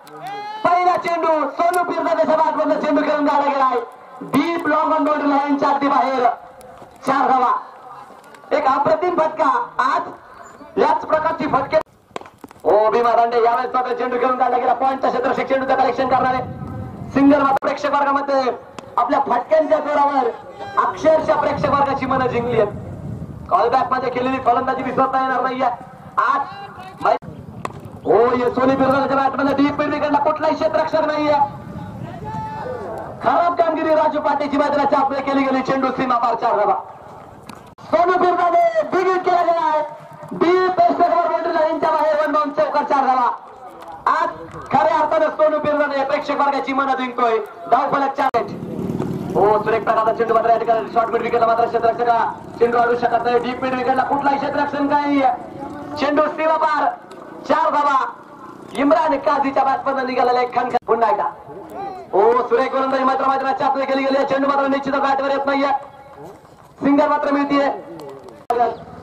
पहिला चेंडू सोनू पिरदाच्या बॅटमधून चेंडू खेळून झाला गेलाय डीप लॉंग ऑन बाउंड्री लाईनच्या अगदी बाहेर 4 धावा. एक अप्रतिम फटका आज याच प्रकारची फटके. ओ भीमा दांडे यावेळेस मात्र चेंडू खेळून काढला गेला. पॉईंटच्या क्षेत्ररक्षक चेंडूचं कलेक्शन करणारे सिंगल मात्र प्रेक्षक वर्गामध्ये आपल्या फटक्यांच्या जोरावर अक्षरशः प्रेक्षक वर्गाची मनं जिंकली आहेत. कॉलबॅक मध्ये केलेली फलंदाजी विसरता येणार नाहीये आज. हो ये सोनी बिरदाच्या बॅटमध्ये डीप विकेटला कुठलाही क्षेत्ररक्षक नाहीये. खराब कामगिरी राजू पाटेची मैदानाच्या आपले केली गेली. चेंडू सीमा पार 4 धावा. सोनू बिरदाने बिग हिट केला गेला आहे डीप बाउंड्री लाईनच्या बाहेर 1 बाउंड चौकार 4 धावा. आज खऱ्या अर्थानं सोनू बिरदाने प्रेक्षक वर्गाची मनं जिंकतोय. धावफलक 4. हो सुरेख प्रकारचा चेंडू मात्र या ठिकाणी शॉर्ट मिड विकेटला मात्र क्षेत्ररक्षक चेंडू अडू शकत नाही. डीप मिड विकेटला कुठलाही क्षेत्ररक्षण काही चेंडू सीमा पार 4 धावा. इम्रान काझीच्या बॅटमधून निघालेला एक खणखण पुन्हा एकदा. हो सुरेख गोलंदाजी मात्र मैदानाच्या आपले केली गेली. चेंडू मात्र निश्चित बॅटवर येत नाहीये. सिंगल मात्र मिळतीये.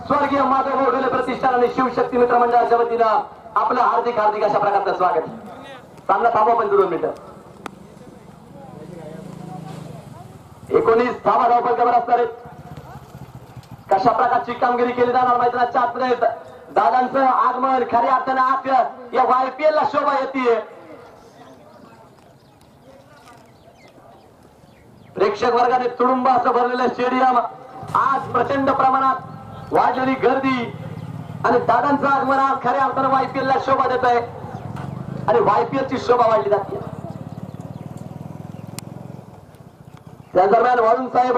स्वर्गीय माधव घोडले प्रतिष्ठान आणि शिवशक्ती मित्र मंडळाच्या वतीनं आपलं हार्दिक हार्दिक अशा प्रकारचं स्वागत. चांगला थांबा पण 2 मिनिटं. 19 धावा धावफलकावर असणार आहेत. कशा प्रकारची कामगिरी केली जाणार मैदानाच्या आत. दादांचं आगमन खऱ्या अर्थानं आज या YPL ला शोभा येते. प्रेक्षक वर्गाने तुडुंब असं भरलेलं स्टेडियम. आज प्रचंड प्रमाणात वाढलेली गर्दी आणि दादांचं आगमन आज खऱ्या अर्थानं YPL ला शोभा देत आहे आणि YPL ची शोभा वाढली जाते. त्या दरम्यान वाळून साहेब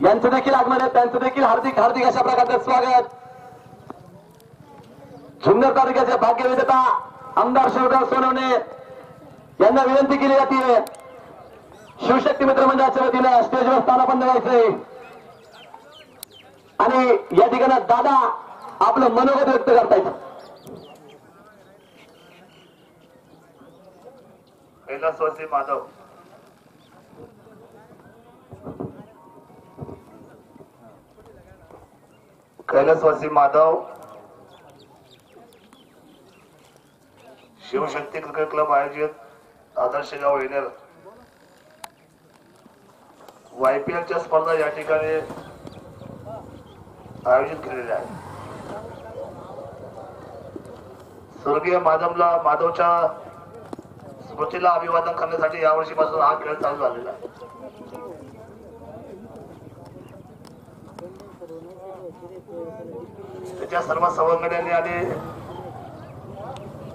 यांचं देखील आगमन आहे. त्यांचं देखील हार्दिक हार्दिक अशा प्रकारचं स्वागत. जुन्नर तालुक्याचे भाग्यविजेता आमदार शिवराव सोनवणे यांना विनंती केली जाते शिवशक्ती मित्र मंडळाच्या वतीनं स्टेजवर स्थानापन्न व्हायचंय आणि या ठिकाणी दादा आपलं मनोगत व्यक्त करतायत. कैलासवासी माधव शिवशक्ती क्रिकेट क्लब आयोजित आदर्श गाव येणार YPL च्या स्पर्धा या ठिकाणी आयोजित केलेल्या आहेत. स्वर्गीय माधवच्या स्मृतीला अभिवादन करण्यासाठी यावर्षीपासून हा खेळ चालू झालेला आहे. त्याच्या सर्व सवंगड्यांनी आणि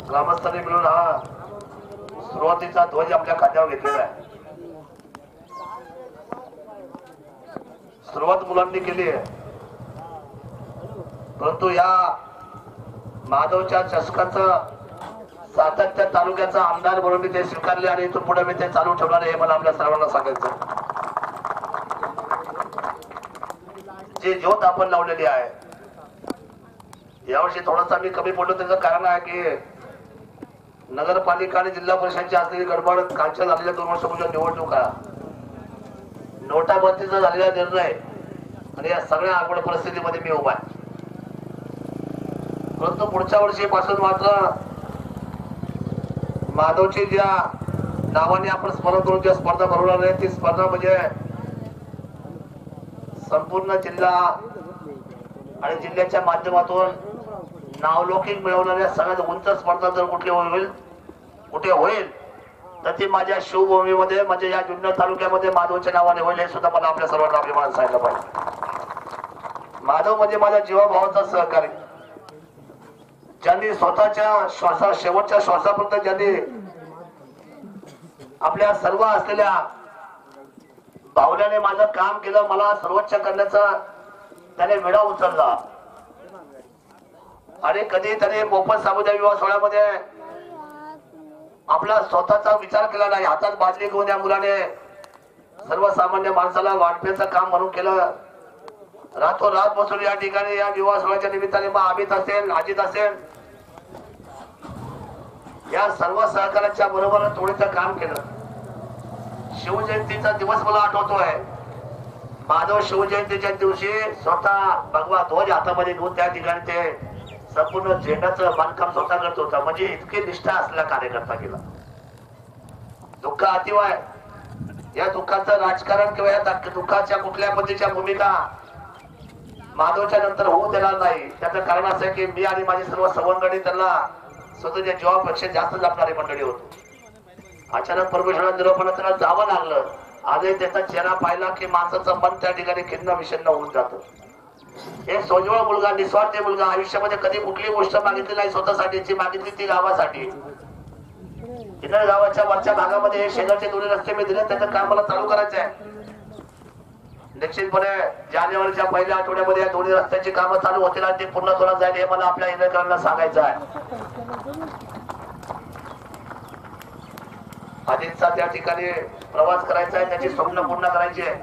ग्रामस्थांनी मिळून हा सुरुवातीचा ध्वज आपल्या खात्यावर घेतलेला आहे. सुरुवात मुलांनी केली आहे परंतु या माधवच्या चषकाचं सातत्य तालुक्याचा आमदार म्हणून मी ते स्वीकारले आणि इथून पुढे मी ते चालू ठेवणार हे मला आपल्या सर्वांना सांगायचं. जी ज्योत आपण लावलेली आहे यावर्षी थोडासा मी कमी पडलो. त्याचं कारण आहे की नगरपालिका आणि जिल्हा परिषदची असलेली गडबड कालच्या झालेल्या 2 वर्षापूर्वी निवडणुका नोटाबंदीचा झालेला निर्णय आणि या सगळ्या अवघड परिस्थितीमध्ये मी उभा आहे. परंतु पुढच्या वर्षीपासून मात्र माधवची ज्या नावाने आपण स्पर्धा करून ज्या स्पर्धा भरवणार आहे ती स्पर्धा म्हणजे संपूर्ण जिल्हा आणि जिल्ह्याच्या माध्यमातून नावलौकिक मिळवणाऱ्या सगळ्यात उंच स्पर्धा जर कुठे होईल तर ती माझ्या शिवभूमीमध्ये म्हणजे या जुन्नर तालुक्यामध्ये माधवच्या नावाने होईल हे सुद्धा मला आपल्या सर्वांना अभिमान सांगितलं पाहिजे. माधव म्हणजे माझ्या जीवाभावाचा सहकारी. ज्यांनी स्वतःच्या शेवटच्या श्वासापर्यंत ज्यांनी आपल्या सर्व असलेल्या भावनेने माझं काम केलं, मला सर्वोच्च करण्याचा त्याने विडा उचलला आणि कधी त्याने मोफत सामुदायिक विवाह सोहळ्यामध्ये आपला स्वतःचा विचार केला नाही. हातात बाजरी घेऊन या मुलाने सर्वसामान्य माणसाला वाटण्याचं काम म्हणून केलं. रातोरात बसून या ठिकाणी या विवाह सोहळ्याच्या निमित्ताने मग अमित असेल, अजित असेल या सर्व सहकार्याच्या बरोबर थोडीचं काम केलं. शिवजयंतीचा दिवस मला आठवतोय. माधव शिवजयंतीच्या दिवशी स्वतः भगवा ध्वज हातामध्ये घेऊन त्या ठिकाणी ते संपूर्ण झेंडाचं बांधकाम स्वतः करत होता. म्हणजे इतकी निष्ठा असलेला कार्यकर्ता गेला. दुःख अतिव आहे. या दुःखाचं राजकारण किंवा या दुःखाच्या कुठल्या पद्धतीच्या भूमिका माधवच्या नंतर होऊ देणार नाही. त्याचं कारण असं आहे की मी आणि माझी सर्व सवंगडी त्यांना स्वतःच्या जीवापेक्षा जास्त जपणारी मंडळी होतो. अचानक परमेश्वराच्या निरोपानं त्यांना जावं लागलं. आजही त्याचा चेहरा पाहिला की माणसाचं मन त्या ठिकाणी खिन्न विषण्ण होऊन जातं. एक सोजवळ मुलगा, निस्वार्थी मुलगा, आयुष्यामध्ये कधी कुठली गोष्ट मागितली नाही स्वतःसाठीची, मागितली ती गावासाठी. इतर गावाच्या वरच्या भागामध्ये शेजारचे दोन्ही रस्ते मी दिले, त्याचं काम मला चालू करायचं आहे. निश्चितपणे जानेवारीच्या पहिल्या आठवड्यामध्ये या दोन्ही रस्त्याची कामं चालू होतील आणि ते पूर्ण करून जाईल हे मला आपल्या इंद्रकरांना सांगायचं आहे. अजितचा त्या ठिकाणी प्रवास करायचा आहे, त्याची स्वप्न पूर्ण करायची आहे.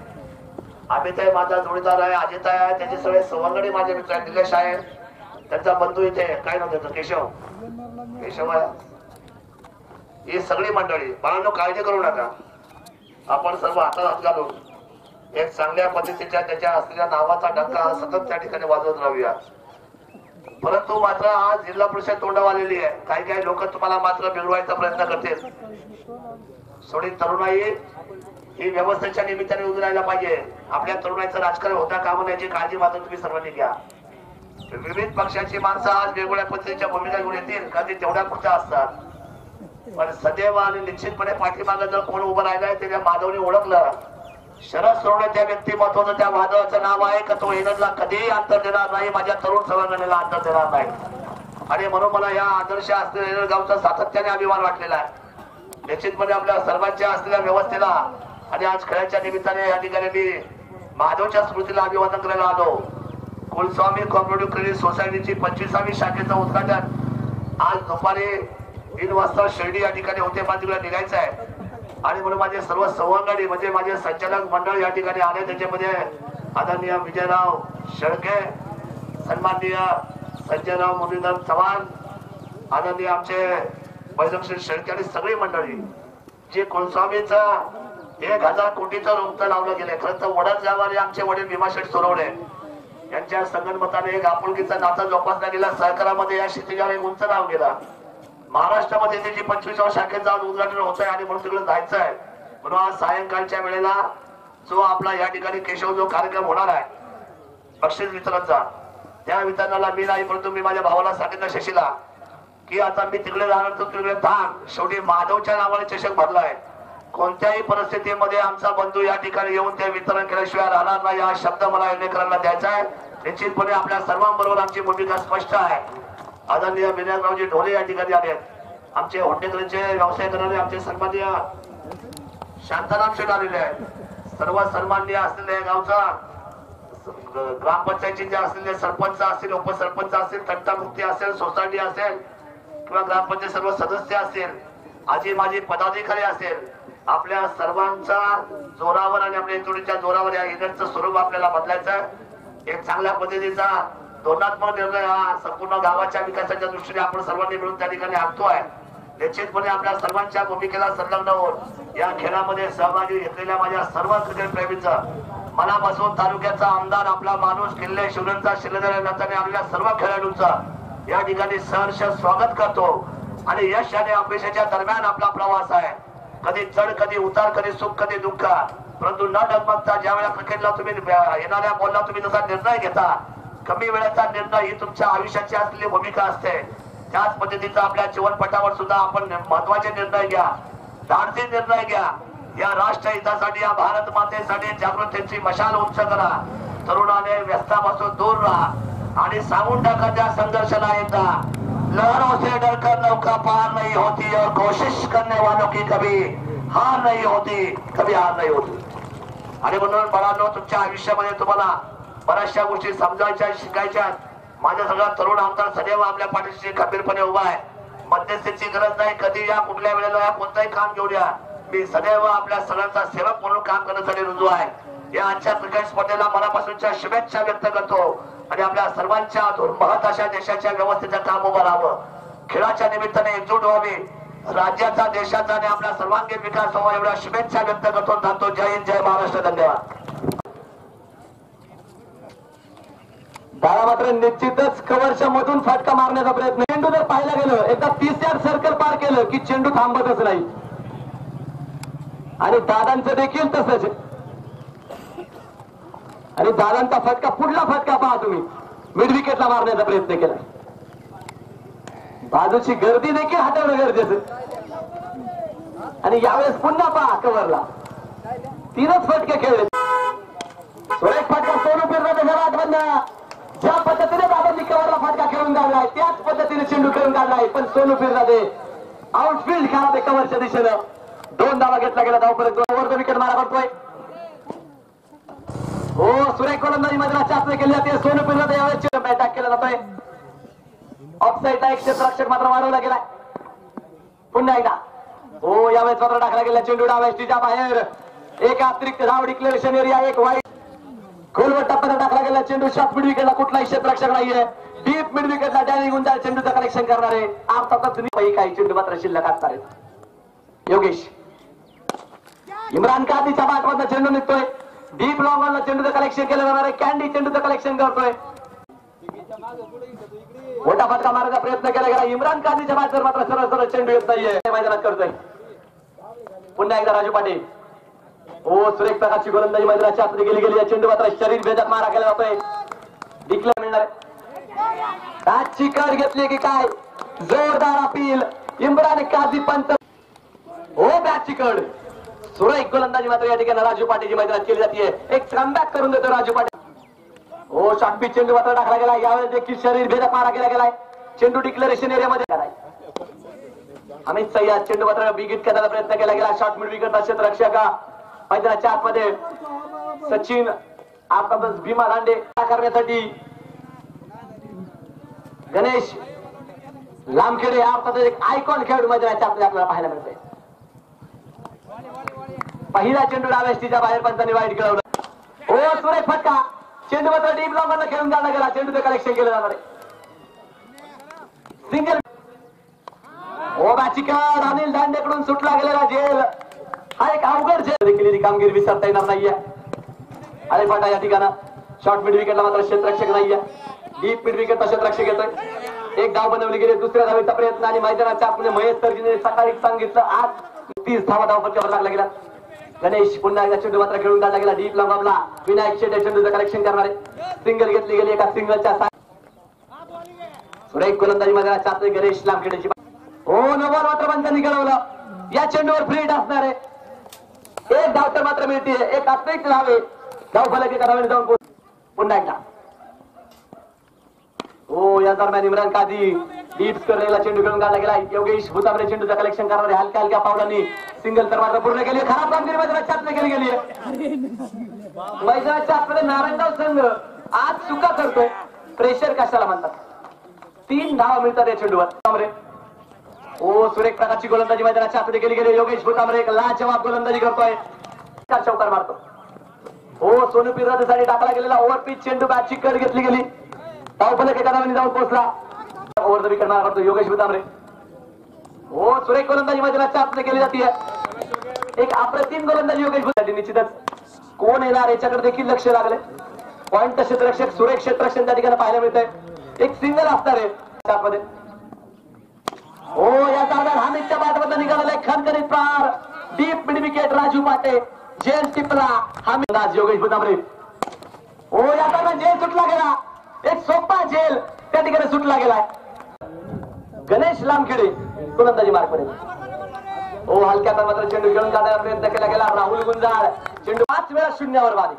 अमिताई माझा जोडीदार आहे, अजिताई आहे, त्याचे सगळे सवंगडी माझे मित्र आहेत. निलेश आहे, त्यांचा बंधू इथे काय नाव त्याचं, केशव आहे. ही सगळी मंडळी बाळांनो काळजी करू नका. आपण सर्व हातात हात घालून एक चांगल्या पद्धतीच्या त्याच्या असलेल्या नावाचा डंका सतत त्या ठिकाणी वाजवत राहूया. परंतु मात्र आज जिल्हा परिषद तोंडावर आलेली आहे. काही काही लोक तुम्हाला मात्र बिघडवायचा प्रयत्न करतील. सोडी तरुणाई ही व्यवस्थेच्या निमित्ताने उभी राहायला पाहिजे. आपल्या तरुणाईचं राजकारण होता कामा नये याची काळजी मात्र तुम्ही सर्वांनी घ्या. विविध पक्षाची माणसं आज वेगवेगळ्या पद्धतीच्या भूमिका घेऊन येतील का ते तेवढ्या पुरत्या असतात. पण सदैव आणि निश्चितपणे पाठीमागे जर कोण उभं राहिलाय त्याच्या माधवने ओळखलं. शरद सोडणे त्या व्यक्तिमत्वाचं त्या माधवाचं नाव आहे का तो एनडला कधीही अंतर देणार नाही, माझ्या तरुण सवंगणीला अंतर देणार नाही. आणि म्हणून मला या आदर्श असलेल्या गावचा सातत्याने अभिमान वाटलेला आहे. निश्चितपणे आपल्या सर्वांच्या असलेल्या व्यवस्थेला आणि आज खेळाच्या निमित्ताने या ठिकाणी मी माधवच्या स्मृतीला अभिवादन करायला आलो. कुलस्वामी कोऑपरेटिव्ह क्रेडिट सोसायटीची 25वी शाखेचं उद्घाटन आज दुपारी 3 वाजता शिर्डी या ठिकाणी होते. मला तिकडे निघायचं आहे आणि म्हणून माझे सर्व सवंगडी म्हणजे माझे संचालक मंडळ या ठिकाणी आले. त्याच्यामध्ये आदरणीय विजयराव शेळके, सन्माननीय संजयराव मुरलीधर चव्हाण, आदरणीय आमचे वैजमश्री शेळके आणि सगळी मंडळी जे कुलस्वामीचा 1000 कोटीचं रोपटं लावलं गेले. खरं तर वडद गावाने आमचे वडील भीमाशेठ सोनवणे यांच्या संगणमताने एक आपुलकीचा नाता जोपासला गेला. सहकारामध्ये या क्षितिजावर एक उंच नाव गेला. महाराष्ट्रामध्ये त्याची 25व्या शाखेचं आज उद्घाटन होत आहे आणि म्हणून तिकडे जायचं आहे. म्हणून आज सायंकाळच्या वेळेला जो आपला या ठिकाणी केशव जो कार्यक्रम होणार आहे बक्षीस वितरणचा, त्या वितरणाला मी नाही परंतु मी माझ्या भावाला सांगितलं शशीला की आता मी तिकडे जाणार तर तिकडे थांब. शेवटी माधवच्या नावाने चषक भरलाय. कोणत्याही परिस्थितीमध्ये आमचा बंधू या ठिकाणी येऊन ते वितरण केल्याशिवाय राहणार नाही हा शब्द मला इंद्रकरांना द्यायचा आहे. निश्चितपणे आपल्या सर्वांबरोबर आमची भूमिका स्पष्ट आहे. आदरणीय विनायकरावजी ढोले या ठिकाणी आले. आमचे होटेकरांचे व्यवसाय करणारे आमचे सन्माननीय शांताराम शेठ आलेले आहेत. सर्व सन्माननीय असलेले गावचा ग्रामपंचायतीचे जे असलेले सरपंच असतील, उपसरपंच असतील, तंटामुक्ती असेल, सोसायटी असेल किंवा ग्रामपंचायत सर्व सदस्य असतील, आजी माझी पदाधिकारी असेल, आपल्या सर्वांच्या जोरावर आणि आपल्या इंटोडीच्या जोरावर या इव्हेंटचं स्वरूप आपल्याला बदलायचं आहे. एक चांगल्या पद्धतीचा धोरणात्मक निर्णय हा संपूर्ण गावाच्या विकासाच्या दृष्टीने आपण सर्वांनी मिळून त्या ठिकाणी आणतोय. निश्चितपणे आपल्या सर्वांच्या भूमिकेला संलग्न होऊन या खेळामध्ये सहभागी घेतलेल्या माझ्या सर्व क्रिकेट प्रेमींचं मनापासून तालुक्याचा आमदार आपला माणूस किल्ले शिवरायांचा शिलेदार नात्याने आपल्या सर्व खेळाडूंचं या ठिकाणी सहर्ष स्वागत करतो. आणि यश आणि अपयशाच्या दरम्यान आपला प्रवास आहे. कधी चढ, कधी उतार, कधी सुख, कधी दुःख, परंतु न डगमगता ज्या वेळेला क्रिकेटला तुम्ही येणाऱ्या बॉलला तुम्ही जसा निर्णय घेता, कमी वेळेचा निर्णय ही तुमच्या आयुष्याची असलेली भूमिका असते. त्याच पद्धतीचा आपल्या जीवनपटावर सुद्धा आपण महत्वाचे निर्णय घ्या, धाडसी निर्णय घ्या. या राष्ट्र हितासाठी, या भारत मातेसाठी जागृतीची मशाल उंच करा. तरुणाने व्यसनापासून दूर राहा आणि सांगून टाका त्या संघर्षाला येता लहरों से डरकर नौका पार नहीं होती और कोशिश करने वालों की कभी हार नहीं होती, कभी हार नहीं होती. आणि म्हणून बाळांनो तुमच्या आयुष्यामध्ये तुम्हाला बऱ्याचशा गोष्टी समजायच्या, शिकायच्या. माझा सगळा तरुण आमदार सदैव आपल्या पाठीशी खंबीरपणे उभा आहे. मध्यस्थीची गरज नाही. कधी या कुठल्या वेळेला या कोणताही काम घेऊन या, मी सदैव आपल्या सगळ्यांचा सेवक म्हणून काम करण्यासाठी रुजू आहे. या आजच्या क्रिकेट स्पर्धेला मनापासूनच्या शुभेच्छा व्यक्त करतो आणि आपल्या सर्वांच्या महत् अशा देशाच्या व्यवस्थेचं काम उभं राहावं. खेळाच्या निमित्ताने एकजूट व्हावी, राज्याचा, देशाचा आणि आपला सर्वांगीण विकास व्हावा एवढ्या शुभेच्छा व्यक्त करतो. जातो. जय हिंद, जय महाराष्ट्र. धन्यवाद. दादा मात्र निश्चितच कव्हरच्या मधून फटका मारण्याचा प्रयत्न. चेंडू जर पाहायला गेलं एकदा 30 यार्ड सर्कल पार केलं की चेंडू थांबतच नाही. आणि दादांचं देखील तसंच. आणि दादांचा फटका पुढला फटका पहा तुम्ही मिड विकेटला मारण्याचा प्रयत्न केला. बाजूची गर्दी देखील हटवणं गरजेचं. आणि यावेळेस पुन्हा पहा कव्हरला 3च फटके खेळले. सुरेख फटका सोनू पिर्रा त्याच्या आठवण. ज्या पद्धतीने बाबांनी कव्हरला फटका खेळून काढलाय त्याच पद्धतीने चेंडू खेळून काढलाय. पण सोनू पिर्रा दे आउटफील्ड खराब आहे कव्हरच्या दिशेनं. 2 धावा घेतला गेला. धावपर्यंत ओव्हर विकेट मारा करतोय. हो सुरेख गोलंदाजी मध्ये चाचणी केली जाते. सोनू पिर्रा यावेळेस अटॅक केला जातोय. ऑफसाईडला एक क्षेत्ररक्षक मात्र वाढवला गेलाय. पुन्हा एकदा हो यावेळेस मात्र टाकला गेला चेंडू डाव्या एसटीच्या बाहेर. एक अतिरिक्त धाव डिक्लेरेशन एरिया. एक वाईट खोलवर टप्प्यात टाकला गेला चेंडू. शॉर्ट मिड विकेटला कुठलाही क्षेत्ररक्षक नाहीये. डीप मिड विकेटला डॅनी गुंजाळ चेंडूचं कलेक्शन करणारे. अर्थातच काही चेंडू मात्र शिल्लक असणार आहेत. योगेश इम्रान कादीच्या बाटमधनं चेंडू निघतोय. डीप लॉंग ऑनला चेंडूचं कलेक्शन केलं जाणार आहे. कॅन्डी चेंडूचं कलेक्शन करतोय. मोठा फटका मारण्याचा प्रयत्न केला गेला. इम्रान कादीच्या बाटवर मात्र सरळ सरळ चेंडू येत नाहीये. मैदानात करतोय. पुन्हा एकदा राजू पाटील. हो सुरेख प्रकारची गोलंदाजी मैदानाच्या आत गेली गेली. चेंडू मात्र शरीर भेदक मारा केला जातोय. डिक्लेअर मिळणार. बॅटची कड घेतली की काय जोरदार अपील इम्रान कादी पंत. हो बॅटची कड. सुरेख गोलंदाजी मात्र या ठिकाणी राजू पाटीलची मैदानात केली जाते. एक कमबॅक करून देतो राजू पाटील. हो शॉर्टपिच चेंडू मात्र टाकला गेला. यावेळेस देखील शरीर भेदक मारा केला गेलाय. चेंडू डिक्लेरेशन एरियामध्ये कराय. अमित सय्यद चेंडू मात्र बिगिट करण्याचा प्रयत्न केला गेला. शॉर्ट मिड विकेट क्षेत्ररक्षक मैदानाच्या आतमध्ये सचिन अर्थातच भीमा दांडे करण्यासाठी गणेश लांबखेडे अर्थातच एक आयकॉन खेळाडू मैदानाच्या आतमध्ये आपल्याला पाहायला मिळते. पहिला चेंडू डाव्या एसटीच्या बाहेर पंचांनी वाईट खेळवलं. हो सुरेख फटका चेंडू मात्र डीप लॉंग खेळून काढला गेला. चेंडूचं कलेक्शन केलं जाणार आहे. सिंगल. हो बॅचिकड अनिल दांडेकडून सुटला गेलेला झेल. हा एक अवघड झेल केलेली कामगिरी विसरता येणार नाहीये. अरे फाटा या ठिकाणा शॉर्ट मिड विकेटला मात्र क्षेत्ररक्षक नाहीये. डीप मिड विकेट क्षेत्ररक्षक येतोय. एक धाव बनवली गेली. दुसऱ्या धावेचा प्रयत्न आणि मैदानाच्या आतमध्ये महेश सरजीने सकाळी सांगितलं आज 30 धावा धावपट्टीवर लागला गेला. गणेश पुन्हा एकदा चेंडू मात्र खेळून काढला गेला. डीप लॉंगला विनायक शेटे चेंडूचं कलेक्शन करणारे. सिंगल घेतली गेली. एका सिंगलच्या सुरेख गोलंदाजी मैदानाच्या आत गणेश लांबखेडेची. हो नवल मात्र पंचांनी घडवलं. या चेंडूवर फ्री हिट असणार आहे. एक धाव तर मात्र मिळते. एक अतिरिक्त धाव आहे. धाव फलक धावेने जाऊन पुन्हा एकदा. हो या दरम्यान इम्रान कादी डीप स्कोरला चेंडू खेळून काढला गेला. योगेश भुताबरे चेंडूचं कलेक्शन करणारे. हलक्या हलक्या पावलांनी सिंगल तर मात्र पूर्ण केली. खराब कामगिरी मैदानाच्या आतमध्ये केली गेली आहे. मैदानाच्या आतमध्ये नारायणगाव संघ आज चुका करतोय. प्रेशर कशाला म्हणतात. 3 धावा मिळतात या चेंडूवर. हो सुरेख प्रकारची गोलंदाजी मैदानाच्या आतमध्ये केली गेली. योगेश भुताबरे एक लाजवाब गोलंदाजी करतोय. चौकार मारतो. हो सोनू पिर्रासाठी टाकला गेलेला ओव्हर पिच चेंडू बॅटची कड घेतली गेली. धावफलक एका धावांनी जाऊन पोहोचला. ओव्हर द विकेट मारा करतो योगेश भुताबरे. हो सुरेख गोलंदाजी मैदानाच्या आतमध्ये केली जाते. एक अप्रतिम गोलंदाजी योगेश भुताबरे. निश्चितच कोण येणार याच्याकडे देखील लक्ष लागले. पॉइंट क्षेत्ररक्षक सुरेख क्षेत्ररक्षक त्या ठिकाणी पाहायला मिळतंय. एक सिंगल असणार आहे आतमध्ये. हो या दरम्यान हामिदच्या बॅटमधून निघालेला एक खणखणीत प्रहार. डीप मिड विकेट राजू पाटे. जेल टिपला हामिद योगेश भुताबरे. हो या दरम्यान जेल सुटला गेला. एक सोपा जेल त्या ठिकाणी सुटला गेलाय. गणेश लांबखेडे गोलंदाजी मार्कपर्यंत. हो हलक्या तर मात्र चेंडू खेळून काढण्याचा प्रयत्न केला गेला. राहुल गुंजाळ चेंडू 5 वेळा शून्यावर बाद.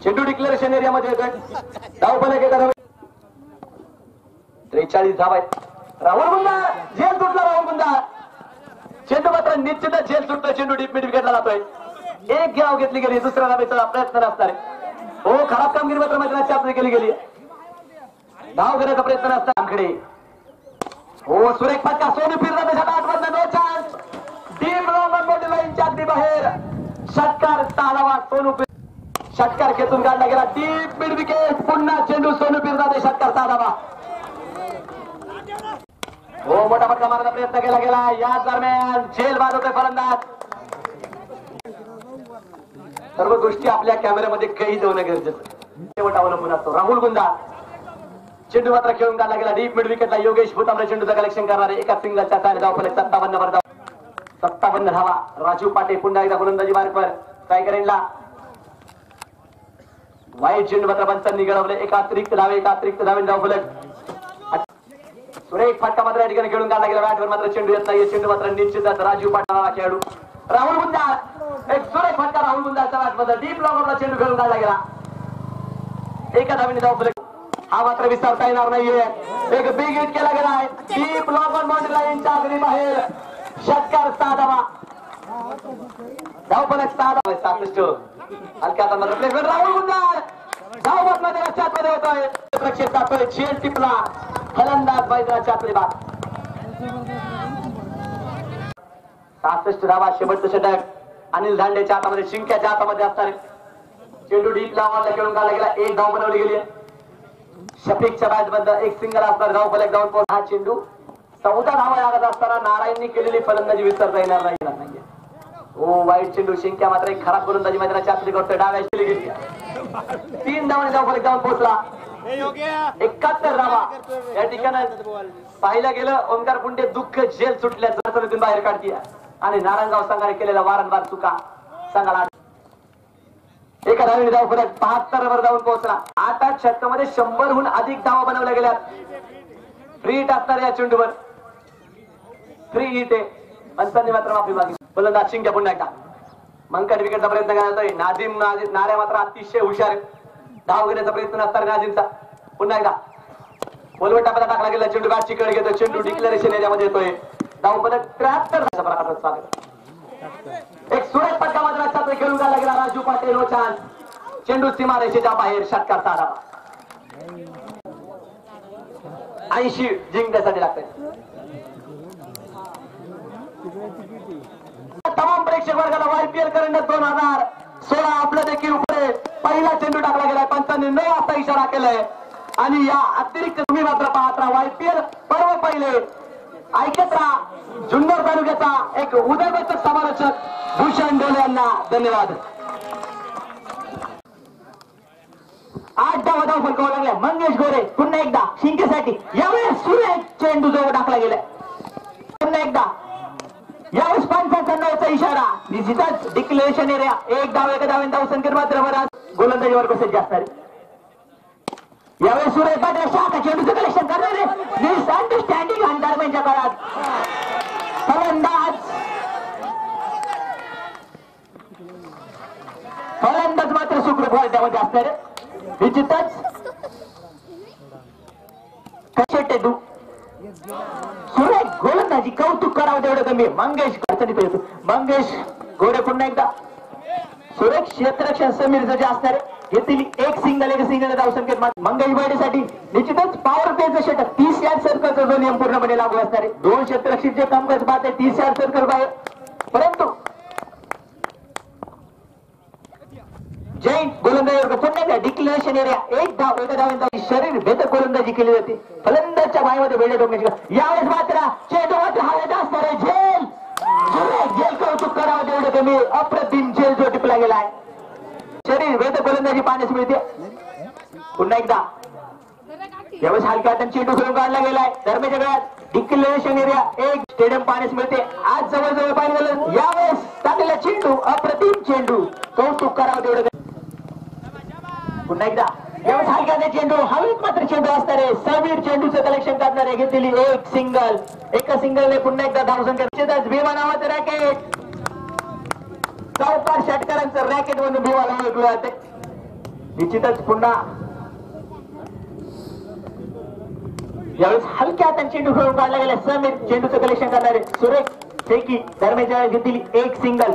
चेंडू डिक्लेरेशन एरियामध्ये येतोय. धावफलक एका धाव. 43 धावा आहेत. राहुल गुंजाळ झेल सुटला. राहुल गुंजाळ चेंडू मात्र निश्चितच झेल सुटतोय. चेंडू डीप मिड विकेटला जातोय. एक गाव घेतली गेली. दुसऱ्या धावेचा प्रयत्न नसणार आहे. हो खराब कामगिरी मात्र मैदानाच्या आतमध्ये केली गेली. धाव घेण्याचा प्रयत्न नसता आमकडे. हो सुरेख फटका सोनू पिर्रा त्याच्या बॅटमधनं no chance. Deep long on बॉडी लाईनच्या अगदी बाहेर. षटकार तालावा सोनू षटकार खेचून काढला गेला. Deep mid wicket. पुन्हा चेंडू सोनू पिर्रा ते षटकार तालावा. हो मोठा फटका मारण्याचा प्रयत्न केला गेला. या दरम्यान झेल बाद होतोय फलंदाज. सर्व गोष्टी आपल्या कॅमेऱ्यामध्ये कैद होणं गरजेचं. शेवट अवलंबून असतो. राहुल गुंजाळ चेंडू मात्र खेळून काढला गेला डीप मिड विकेटला. योगेश भूतामरे चेंडूचं कलेक्शन करणारे एका सिंगलच्या साने धाव फलक 57 वर धाव. 57 धावा. राजू पाटे पुन्हा एकदा गोलंदाजी मार्कवर टायगरला वाईट चेंडू मात्र पंचांनी गळवले. एका अतिरिक्त धावे धाव फलक. सुरेख फटका मात्र या ठिकाणी खेळून काढला गेला. बॅटवर मात्र चेंडू येत नाही. चेंडू मात्र निश्चितच राजू पाटा खेळाडू राहुल गुंजाळ. एक सुरेख फटका राहुल गुंजाळच्या बॅटमध्ये डीप लॉंगला चेंडू खेळून काढला गेला. एका धावेने धाव फलक. हा मात्र विसरता येणार नाहीये. एक बिग हिट केला गेला आहे. डीप लॉंग ऑन बाउंड्री लाईनच्या अगदी बाहेर. षटकार 6 धावा. धाव फलक 6 धावा. 67 हलक्या मात्र प्लेसमेंट राहुल गुंजाळ धाव मध्ये मध्ये होतोय. प्रक्षेप जातोय. झेल टिपला. फलंदाज मैदानाच्या आतली बाद. 66 धावा. शेवटचं षटक अनिल धांडेच्या हातामध्ये शिंक्याच्या हातामध्ये असणार. चेंडू डीप लावला खेळून काढला गेला. एक धाव बनवली गेली. शफीकच्या बॅट बद्दल एक सिंगल असणार. धाव फलक जाऊन पोहोच. हा चेंडू 14 धावा लागत असताना नारायणनी केलेली फलंदाजी विसरता येणार नाही. ओ वाईट चेंडू. शिंक्या मात्र एक खराब गोलंदाजी मैदानाच्या आतली करतोय. डाव्या केली गेली. 3 धावांनी धाव फलक जाऊन पोहोचला. 71 धावा. या ठिकाणी पाहिलं गेलं ओंकार पुंडे दुःख जेल सुटल्याचं बाहेर काढतीये आणि नारायणगाव संघाने केलेला वारंवार चुका संघाला एका धावेने धाव फलक 72 वर जाऊन पोहोचला. 8 षटकामध्ये 100हून अधिक धावा बनवल्या गेल्या. फ्री हिट असणार या चेंडूवर. फ्री हिट आहे. पंचांनी मात्र माफी मागितली. फलंदाज शिंक्या पुन्हा एकदा मंकट विकेटचा प्रयत्न करण्यात येतोय. नाझीम नाऱ्या मात्र अतिशय हुशार आहे. धाव घेण्याचा प्रयत्न असणार नाझीमचा. पुन्हा एकदा बोलवट टाकला गेला. चेंडू बॅटची कड घेतो. चेंडू डिक्लेरेशन एरियामध्ये येतोय. धाव फलक 73 प्रकारचं स्वागत. एक सुरेख फटका मात्र अशात खेळून काढला गेला. राजू पाटे नो चान्स. चेंडू सीमारेषेच्या बाहेर. षटकार 6 धावा. 80 जिंकण्यासाठी लागते. तमाम प्रेक्षक वर्गाला वायपीएल करंडक 2016 आपलं देखील पुढे पहिला चेंडू टाकला गेलाय. पंचांनी 9 वाजता इशारा केलाय आणि या अतिरिक्त तुम्ही मात्र पाहत राहा. वायपीएल पर्व पहिले ऐकत राहा. जुन्नर तालुक्याचा एक उदयवर्चक समालोचक भूषण डोले यांना धन्यवाद. 8 धावा धाव फलकावा लागल्या. मंगेश गोरे पुन्हा एकदा शिंकेसाठी. यावेळेस सुरेख चेंडू जवळ टाकला गेलाय. पुन्हा एकदा यावेळेस पंचांचा 9चा इशारा. निश्चितच डिक्लेरेशन एरिया. एक धाव एका धावेन धाव संख्येत मात्र बराच गोलंदाजीवर कसं जास्त आहे. यावेळेस सुरेश पाटील शाखा चेंडूचं कलेक्शन करणारे मिसअंडरस्टँडिंग आणि दरम्यानच्या काळात फलंदाज मात्र सुखरूप व्हाल त्यामध्ये असणारे. निश्चितच कसे टेडू सुरेश गोलंदाजी कौतुक करावं तेवढं कमी. मंगेश अडचणीत येतो. मंगेश गोरे पुन्हा एकदा. सुरेश क्षेत्ररक्षण समीर जे असणारे घेतली. एक सिंगल धाव संकेत. मंगेश बर्डेसाठी निश्चितच पॉवर प्लेचं षटक. 30 यार्ड सर्कलचा जो नियम पूर्णपणे लागू असणारे. 2 क्षेत्ररक्षक कामकाज पाहते 30 यार्ड सर्कल बाहेर. परंतु जैन गोलंदाजीवर पुन्हा एकदा डिक्लेरेशन एरिया. एक धाव एका धावेची शरीर भेदक गोलंदाजी केली जाते. फलंदाजच्या बाहेमध्ये वेळे टोकण्याची. यावेळेस मात्र चेंडू मात्र हवेत असणार आहे. झेल झेल कौतुक करावं तेवढं कमी. अप्रतिम झेल जो टिपला गेलाय. शरीर भेदक गोलंदाजी पाहण्यास मिळते. पुन्हा एकदा यावेळेस हलक्या हाताने चेंडू खेळून काढला गेलाय. दरम्यानच्या वेळात डिक्लेरेशन एरिया. एक स्टेडियम पाहण्यास मिळते. आज जवळजवळ पाहिलं गेलं. यावेळेस टाकलेला चेंडू अप्रतिम चेंडू कौतुक करावं तेवढं. पुन्हा एकदा यावेळेस हलक्याने चेंडू हवेत मात्र चेंडू असणारे. समीर चेंडूचं कलेक्शन करणारे. घेतलेली एक सिंगल. एका सिंगलने पुन्हा एकदा धावसंख्या. भीमा नावाचं रॅकेट. चौकार षटकारांचं रॅकेट म्हणून भीमाला ओळखलं जाते. निश्चितच पुन्हा यावेळेस हलक्या हाताने चेंडू खेळून काढला गेला. समीर चेंडूचं कलेक्शन करणारे. सुरेख फेकी दरम्यानच्या घेतलेली एक सिंगल.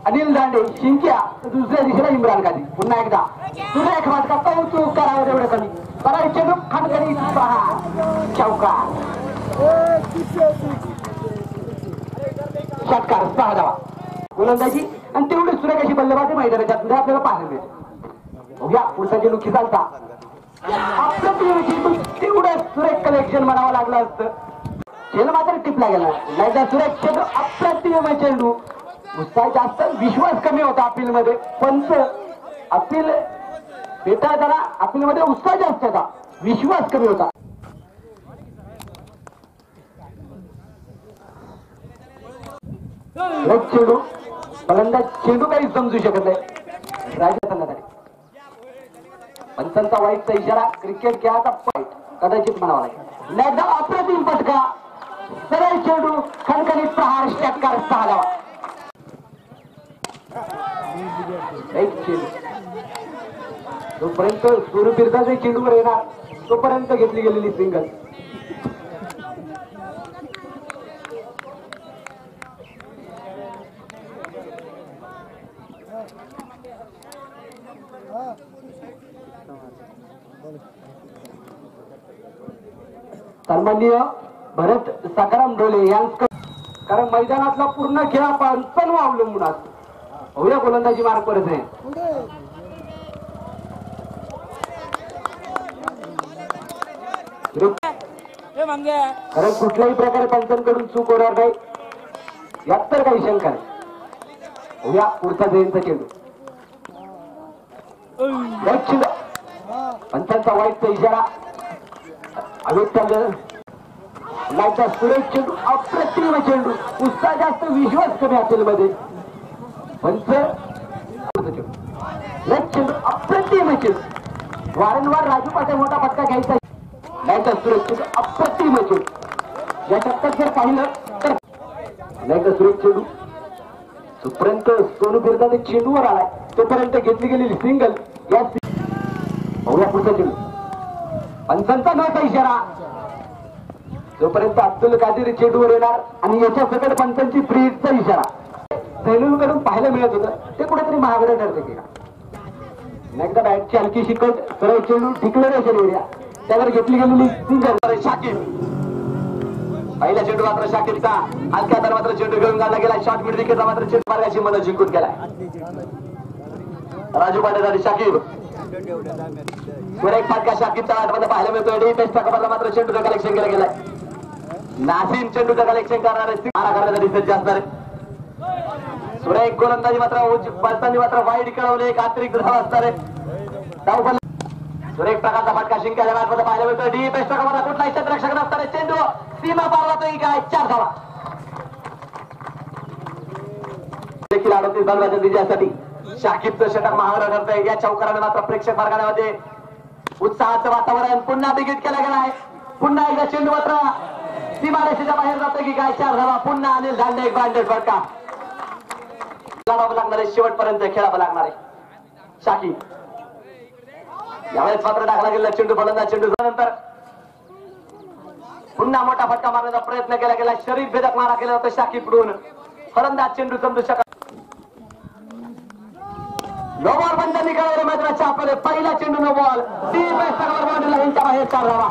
अनिल दांडे शिंक्या. दुसऱ्या दिशेला इम्रान गादी. पुन्हा एकदा सुरेख फटका कौतुक करावं तेवढं कमी. बरा चेंडू खानगडी पहा. चौकार. षटकार 6 धावा. गोलंदाजी आणि तेवढी सुरेख अशी बल्लेबाजी मैदानाच्या आपल्याला पाहायला मिळते. या पुढचा चेंडू खिसालता. तेवढं सुरेख कलेक्शन म्हणावं लागलं असतं. चेंडू मात्र टिपला गेला. नाहीतर सुरेख चेंडू अप्रतिम चेंडू. उत्साह जास्त विश्वास कमी होता अपील मध्ये. पंच अपील पेटा त्याला आपल्यामध्ये उत्साह जास्त होता, विश्वास कमी होता. चेंडू फलंदाज चेंडू काही समजू शकत नाही राजा संघासाठी. पंचांचा वाईटचा इशारा, क्रिकेट खेळाचा पॉईंट कदाचित म्हणावा लागेल. एकदा अप्रतिम फटका, सरळ चेंडू, खणखणीत प्रहार, षटकार, 6 धावा. एक चेंडू जोपर्यंत सूर्यफिरता चेंडूवर येणार तोपर्यंत घेतली गेलेली सिंगल. सन्माननीय भरत सकाराम डोले यांचं, कारण मैदानातला पूर्ण खेळ पंचांवर अवलंबून असतो. होऊया गोलंदाजी मार्ग परत आहे. कारण कुठल्याही प्रकारे पंचांकडून चूक होणार नाही यात तर काही शंका नाही. होऊया पुढचा जयंत चेंडू. पंचांचा वाईटचा इशारा, लाईटचा सुरेश चेंडू, अप्रतिम चेंडू, उत्साह जास्त, विश्वास कमी असेल मध्ये. पंच चेंडू, अप्रतिम चेंडू, वारंवार राजू पाटे मोठा फटका घ्यायचा. लाईटचा सुरेश चेंडू, अप्रतिम चेंडू. या टप्प्यात जर पाहिलं तर लाईटचा सुरेश चेंडू जोपर्यंत सोनू बिरदाने चेंडूवर आलाय तोपर्यंत घेतली गेलेली सिंगल. या पुढचा चेंडू, पंचांचा नव्हता इशारा, जोपर्यंत अब्दुल कादिर चेंडूवर येणार आणि याच्या सकट पंचांची फ्रीजचा इशारा सैलूकडून पाहायला मिळत होतं, ते कुठेतरी महागडं ठरतं की एकदा बॅटची हलकी शिकत सरळ चेंडू डिक्लेरेशन एरिया, त्यावर घेतली गेलेली सिंगल. शाकिब पहिला चेंडू मात्र शाकिबचा हलक्या तर मात्र चेंडू घेऊन गाडला गेला. शॉर्ट मिड विकेटचा मात्र चेंडू मार्गाशी मन जिंकून गेलाय. राजू पाटील आणि शाकिब एक फटका शाकिबचा आठमध्ये पाहायला मिळतोय. डी पेस्ट कबरला मात्र चेंडूचं कलेक्शन केलं गेलंय. नासिम चेंडूचं कलेक्शन करणारे मारा करण्यासाठी सज्ज असणारे. सुरेख गोलंदाजी मात्र पंचांनी मात्र वाईट कळवले, एक अतिरिक्त धाव असणारे. धाव सुरेख प्रकारचा फटका शिंक्याच्या आठमध्ये पाहायला मिळतोय. डी पेस्ट कबरला कुठलाही क्षेत्ररक्षक नसणारे चेंडू सीमा पार होतोय काय, 4 धावा. देखील 38 धावांच्या विजयासाठी शाकिबचं षटक महागडं ठरतंय. या चौकाराने मात्र प्रेक्षक मार्गामध्ये उत्साहाचं वातावरण. पुन्हा बिगिट केला गेलाय. पुन्हा एकदा चेंडू मात्र सीमारेषेच्या बाहेर जातोय की काय, 4 धावा. पुन्हा अनिल धांडे एक बांडेड फटका. लढावं लागणार आहे, शेवटपर्यंत खेळावं लागणार आहे. शाकिब यावेळेस मात्र टाकला गेला चेंडू, फलंदाज चेंडू नंतर पुन्हा मोठा फटका मारण्याचा प्रयत्न केला गेला. शरीर भेदक मारा केला होता शाकिबकडून. फलंदाज चेंडू समजू शकत. नो बॉल पंचांनी कळवले मैदानाच्या आपले. पहिला चेंडू नो बॉल. यांच्या बाहेर 4 धावा.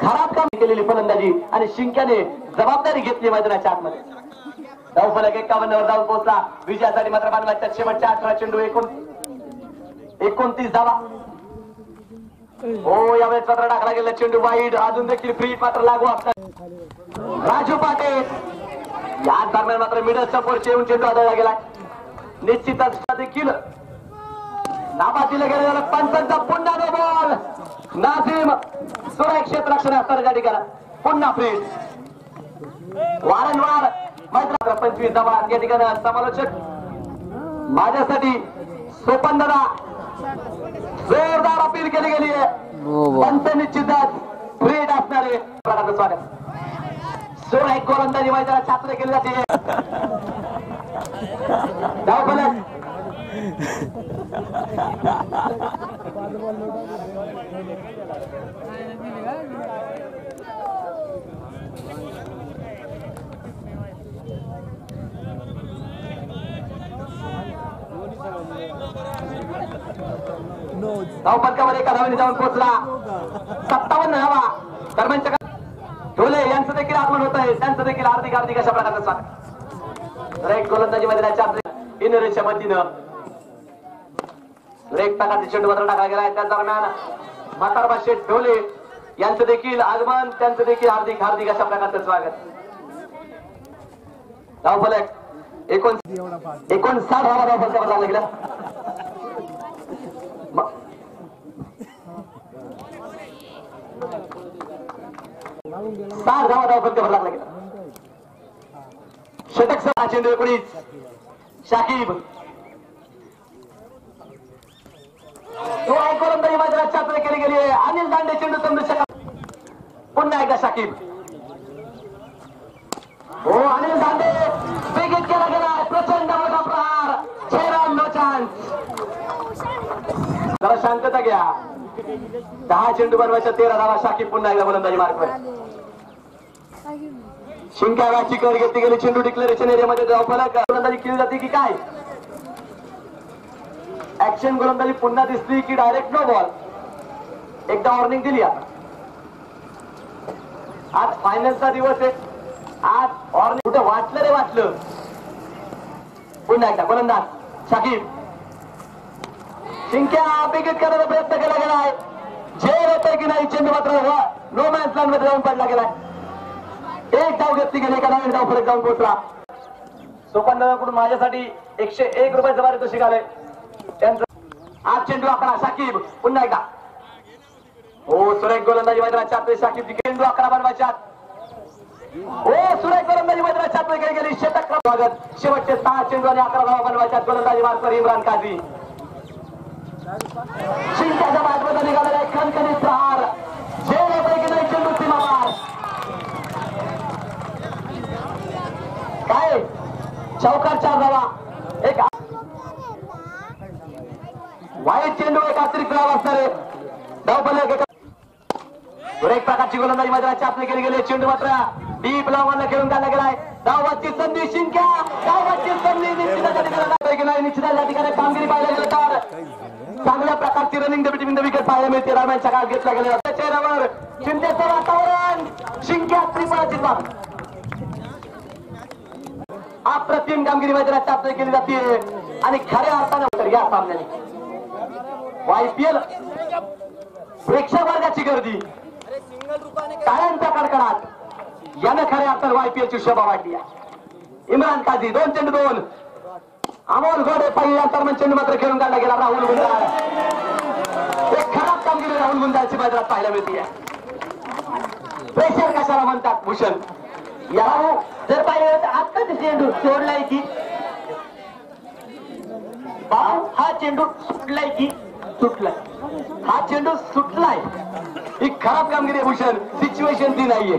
खराब काम केलेली फलंदाजी आणि शिंक्याने जबाबदारी घेतली मैदानाच्या आतमध्ये. धावफलक 51 वर धाव पोहोचला. विजयासाठी मात्र बांधवाच्या शेवटच्या 18 चेंडू 29 धावा. हो यावेळेस मात्र टाकला गेला चेंडू वाईड. अजून देखील फ्री मात्र लागू असतात. राजू पाटे या दरम्यान मात्र मिडल सपोर्टचे येऊन चेंडू आदळला गेला. निश्चितच देखील नाबा दिलं गेलं. पंचांचा पुन्हा नो बॉल. नाझीम सुरक्षित रक्षण असताना त्या ठिकाणी पुन्हा फ्री. वारंवार मात्र 25 धावा या ठिकाणी. समालोचक माझ्यासाठी सोपन दादा जोरदार अपील केली गेली आहे. पंच निश्चितच फ्रीड असणारे प्रकारचं स्वागत. सुरेख गोलंदाजी मैदानात छात्र केली जाते. धावफलक धावपथकावर एका धावेने जाऊन पोहोचला. 57 धावा. दरम्यानच्या ढोले यांचं देखील आगमन होत आहे. त्यांचं देखील हार्दिक अशा प्रकारचं स्वागत. एक गोलंदाजी मैदानाच्या इनरेच्या वतीनं एक प्रकारचे चेंडू मात्र टाकला गेला आहे. त्या दरम्यान म्हातारबा शेठ ढोले यांचं देखील आगमन, त्यांचं देखील हार्दिक अशा प्रकारचं स्वागत. धावफलक 59 धावा धावपलकावर लागला गेला. 60 धावा धावपलकावर लागला गेला. षटक सहा चेंडू 19. शाकिब तो गोलंदाजी मैदानात चाचणी केली गेली आहे. अनिल दांडे चेंडू समजू शकत. पुन्हा एकदा शाकिब. हो अनिल दांडे विकेट केला गेला. प्रचंड मोठा प्रहार. 6 रन नो चान्स. जरा शांतता घ्या. 10 चेंडू बनवायच्या 13 धावा. शाकिब पुन्हा एकदा गोलंदाजी मार्कवर. शिंक्या बॅटची कर घेतली गेली. चेंडू डिक्लेरेशन एरियामध्ये धावफलक. गोलंदाजी केली जाते की काय? ऍक्शन गोलंदाजी पुन्हा दिसली की डायरेक्ट नो बॉल. एकदा वॉर्निंग दिली. आता आज फायनलचा दिवस आहे. आज वॉर्निंग कुठे वाटलं रे वाटलं. पुन्हा एकदा गोलंदाज शाकिब. शिंक्या विकेट करण्याचा प्रयत्न केला गेलाय. झेल होतोय की नाही चेंडू मात्र नो मॅन्स लँड मध्ये जाऊन पडला गेलाय. एक धाव घेतली गेली. एका नवीन धाव फरक जाऊन पोहोचला. सोपानकडून माझ्यासाठी 101 रुपयाचं पारितोषिक आलंय. त्यांचं आज चेंडू आकडा शाकिब. पुन्हा एकदा हो सुरेख गोलंदाजी मैदानाच्या आत शाकिब. चेंडू 11 बनवायच्या. हो सुरेख गोलंदाजी मैदानाच्या आत गेली. षटक स्वागत. शेवटचे 6 चेंडू आणि 11 धावा बनवायच्या. गोलंदाजी मार्कवर इम्रान काझी. शिंक्याच्या बाजूला निघालेला एक खणखणीत प्रहार. झेल होतोय की नाही चेंडू सीमा पार. काय चौकार 4 धावा. एक वाईट चेंडू. एक अतिरिक्त धाव असणार आहे. धावफलक. एक प्रकारची गोलंदाजी मैदानाची आपली केली गेली. चेंडू मात्र डीप लावून खेळून काढला गेलाय. धावाची संधी शिंक्या. धावाची संधी निश्चित या ठिकाणी कामगिरी पाहायला गेलं तर चांगल्या प्रकारची रनिंग बिटवीन द विकेट पाहायला मिळते. दरम्यानच्या काळात घेतला गेला. चेहऱ्यावर चिंतेचं वातावरण. शिंक्या त्रिफळाची बाब. अप्रतिम कामगिरी मैदानात चाचणी केली जाते आणि खऱ्या अर्थाने या सामन्याने वायपीएल प्रेक्षक वर्गाची गर्दी टाळ्यांच्या कडकडाट यानं खऱ्या अर्थाने वायपीएल ची शोभा वाढली आहे. इम्रान काझी 2 चेंडू 2. अमोल घोडे पहिल्या अंतर्मन चेंडू मात्र खेळून काढला गेला. राहुल गुंजाळ. एक खराब कामगिरी राहुल गुंजाळची मैदानात पाहायला मिळते. प्रेशर कशाला म्हणतात भूषण. याला जर पाहिलं तर आता चेंडू सोडलाय की हा चेंडू सुटलाय की सुटलाय. हा चेंडू सुटलाय. ही खराब कामगिरी भूषण. सिच्युएशन ती नाहीये.